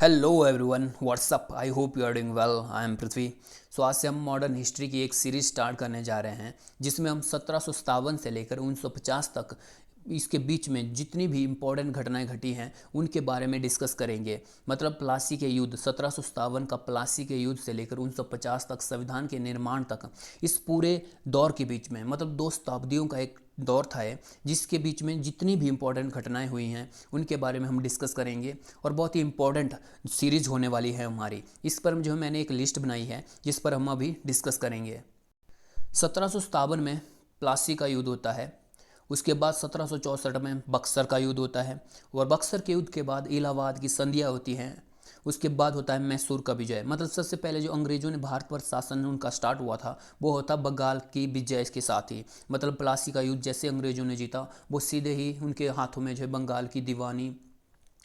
Hello everyone, what's up. I hope you are doing well. I am Prithvi. So आज से हम modern history की एक सीरीज स्टार्ट करने जा रहे हैं जिसमें हम 1757 से लेकर 1950 तक इसके बीच में जितनी भी इम्पोर्टेंट घटनाएं घटी हैं उनके बारे में डिस्कस करेंगे। मतलब प्लासी के युद्ध 1757 का प्लासी के युद्ध से लेकर 1950 तक संविधान के निर्माण तक, इस पूरे दौर के बीच में मतलब 2 शताब्दियों का एक दौर था जिसके बीच में जितनी भी इम्पोर्टेंट घटनाएं हुई हैं उनके बारे में हम डिस्कस करेंगे। और बहुत ही इम्पोर्टेंट सीरीज होने वाली है हमारी। इस पर जो मैंने एक लिस्ट बनाई है जिस पर हम अभी डिस्कस करेंगे। 1757 में प्लासी का युद्ध होता है। उसके बाद 1764 में बक्सर का युद्ध होता है और बक्सर के युद्ध के बाद इलाहाबाद की संधियाँ होती हैं। उसके बाद होता है मैसूर का विजय। मतलब सबसे पहले जो अंग्रेजों ने भारत पर शासन उनका स्टार्ट हुआ था वो होता बंगाल की विजय के साथ ही। मतलब प्लासी का युद्ध जैसे अंग्रेजों ने जीता वो सीधे ही उनके हाथों में जो है बंगाल की दीवानी,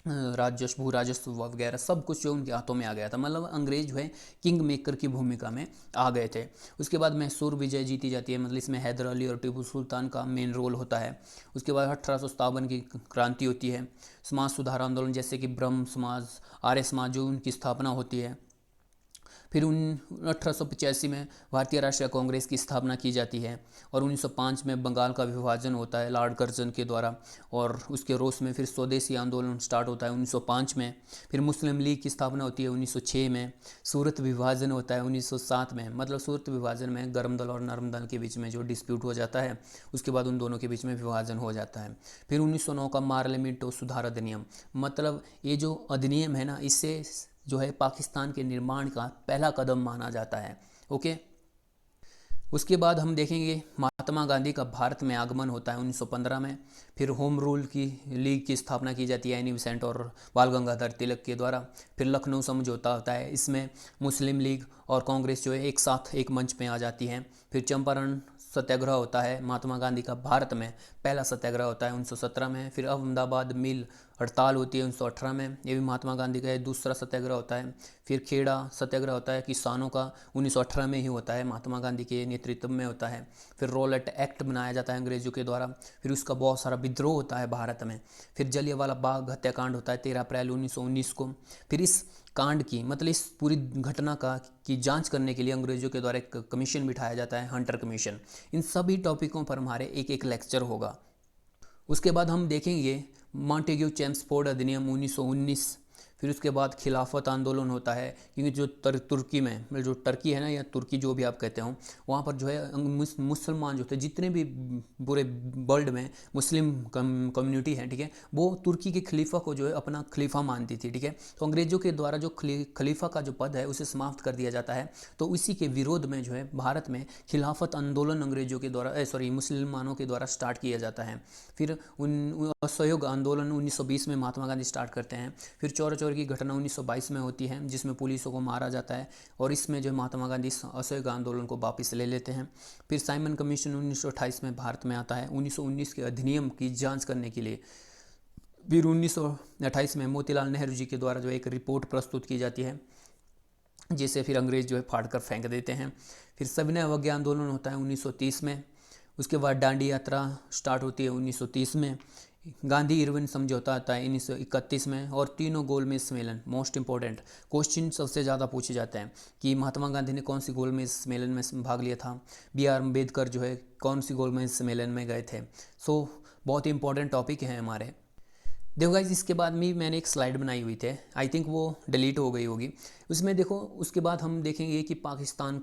राजस्व, भू राजस्व वगैरह सब कुछ जो उनके हाथों में आ गया था। मतलब अंग्रेज जो है किंग मेकर की भूमिका में आ गए थे। उसके बाद मैसूर विजय जीती जाती है। मतलब इसमें हैदर अली और टीपू सुल्तान का मेन रोल होता है। उसके बाद 1857 की क्रांति होती है। समाज सुधार आंदोलन जैसे कि ब्रह्म समाज, आर्य समाज जो उनकी स्थापना होती है। फिर 1885 में भारतीय राष्ट्रीय कांग्रेस की स्थापना की जाती है और 1905 में बंगाल का विभाजन होता है लॉर्ड कर्जन के द्वारा। और उसके रोष में फिर स्वदेशी आंदोलन स्टार्ट होता है 1905 में। फिर मुस्लिम लीग की स्थापना होती है 1906 में। सूरत विभाजन होता है 1907 में। मतलब सूरत विभाजन में गर्म दल और नरम दल के बीच में जो डिस्प्यूट हो जाता है उसके बाद उन दोनों के बीच में विभाजन हो जाता है। फिर 1909 का पार्लियामेंटो सुधार अधिनियम। मतलब ये जो अधिनियम है ना, इससे जो है पाकिस्तान के निर्माण का पहला कदम माना जाता है। ओके। उसके बाद हम देखेंगे महात्मा गांधी का भारत में आगमन होता है 1915 में। फिर होम रूल की लीग की स्थापना की जाती है एनी बेसेंट और बाल गंगाधर तिलक के द्वारा। फिर लखनऊ समझौता होता है। इसमें मुस्लिम लीग और कांग्रेस जो है एक साथ एक मंच पे आ जाती हैं। फिर चंपारण सत्याग्रह होता है। महात्मा गांधी का भारत में पहला सत्याग्रह होता है 1917 में। फिर अहमदाबाद मिल हड़ताल होती है 1918 में। ये भी महात्मा गांधी का दूसरा सत्याग्रह होता है। फिर खेड़ा सत्याग्रह होता है किसानों का, 1918 में ही होता है, महात्मा गांधी के नेतृत्व में होता है। फिर रॉलेट एक्ट बनाया जाता है अंग्रेजों के द्वारा। फिर उसका बहुत सारा विद्रोह होता है भारत में। फिर जलियांवाला बाग हत्याकांड होता है 13 अप्रैल 1919 को। फिर इस कांड की मतलब इस पूरी घटना की जांच करने के लिए अंग्रेजों के द्वारा एक कमीशन बिठाया जाता है, हंटर कमीशन। इन सभी टॉपिकों पर हमारे एक एक लेक्चर होगा। उसके बाद हम देखेंगे मॉन्टेग्यू चेम्सफोर्ड अधिनियम 1919। फिर उसके बाद खिलाफत आंदोलन होता है क्योंकि जो तुर्की में मतलब जो टर्की है ना या तुर्की जो भी आप कहते हो वहाँ पर जो है मुसलमान जो थे जितने भी पूरे वर्ल्ड में मुस्लिम कम्युनिटी है, ठीक है, वो तुर्की के खलीफा को जो है अपना खलीफा मानती थी। ठीक है, तो अंग्रेजों के द्वारा जो खलीफा का जो पद है उसे समाप्त कर दिया जाता है। तो इसी के विरोध में जो है भारत में खिलाफत आंदोलन अंग्रेजों के द्वारा मुसलमानों के द्वारा स्टार्ट किया जाता है। फिर असहयोग आंदोलन 1920 में महात्मा गांधी स्टार्ट करते हैं। फिर चौरा की घटना 1922 में होती है जिसमें पुलिसों को मारा जाता है और इसमें जो महात्मा गांधी असहयोग आंदोलन को वापस ले लेते हैं। फिर साइमन कमीशन 1928 में भारत में आता है 1919 के अधिनियम की जांच करने के लिए। फिर 1928 में मोतीलाल नेहरू जी के द्वारा जो एक रिपोर्ट प्रस्तुत की जाती है जिसे फिर अंग्रेज जो है फाड़ कर फेंक देते हैं। फिर सविनय अवज्ञा आंदोलन होता है 1930 में। उसके बाद डांडी यात्रा स्टार्ट होती है 1930 में। गांधी इरविन समझौता आता है 1931 में। और तीनों गोलमेज सम्मेलन, मोस्ट इंपॉर्टेंट क्वेश्चन सबसे ज़्यादा पूछे जाते हैं कि महात्मा गांधी ने कौन सी गोलमेज सम्मेलन में भाग लिया था। B.R. अम्बेडकर जो है कौन सी गोलमेज सम्मेलन में गए थे। सो बहुत ही इंपॉर्टेंट टॉपिक हैं हमारे। देखो गाइज, इसके बाद में मैंने एक स्लाइड बनाई हुई थी, आई थिंक वो डिलीट हो गई होगी। उसमें देखो, उसके बाद हम देखेंगे कि पाकिस्तान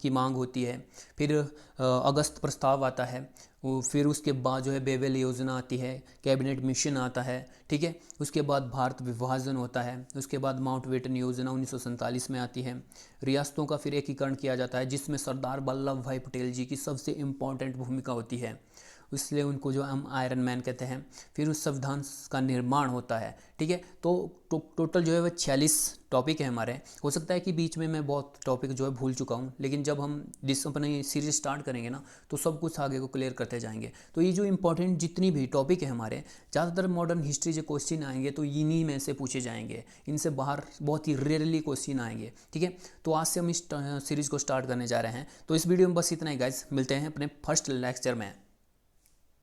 की मांग होती है। फिर अगस्त प्रस्ताव आता है। फिर उसके बाद जो है बेवेल योजना आती है, कैबिनेट मिशन आता है, ठीक है। उसके बाद भारत विभाजन होता है। उसके बाद माउंटबेटन योजना 1947 में आती है। रियासतों का फिर एकीकरण किया जाता है जिसमें सरदार वल्लभ भाई पटेल जी की सबसे इम्पॉर्टेंट भूमिका होती है, इसलिए उनको जो हम आयरन मैन कहते हैं। फिर उस संविधान का निर्माण होता है, ठीक है। तो टोटल जो है वह 46 टॉपिक है हमारे। हो सकता है कि बीच में मैं बहुत टॉपिक जो है भूल चुका हूँ, लेकिन जब हम अपनी सीरीज स्टार्ट करेंगे ना तो सब कुछ आगे को क्लियर करते जाएंगे। तो ये जो इंपॉर्टेंट जितनी भी टॉपिक है हमारे, ज़्यादातर मॉडर्न हिस्ट्री जो क्वेश्चन आएंगे तो इन्हीं में से पूछे जाएंगे, इनसे बाहर बहुत ही रेयरली क्वेश्चन आएंगे, ठीक है। तो आज से हम इस सीरीज़ को स्टार्ट करने जा रहे हैं। तो इस वीडियो में बस इतना ही गाइस, मिलते हैं अपने फर्स्ट लेक्चर में।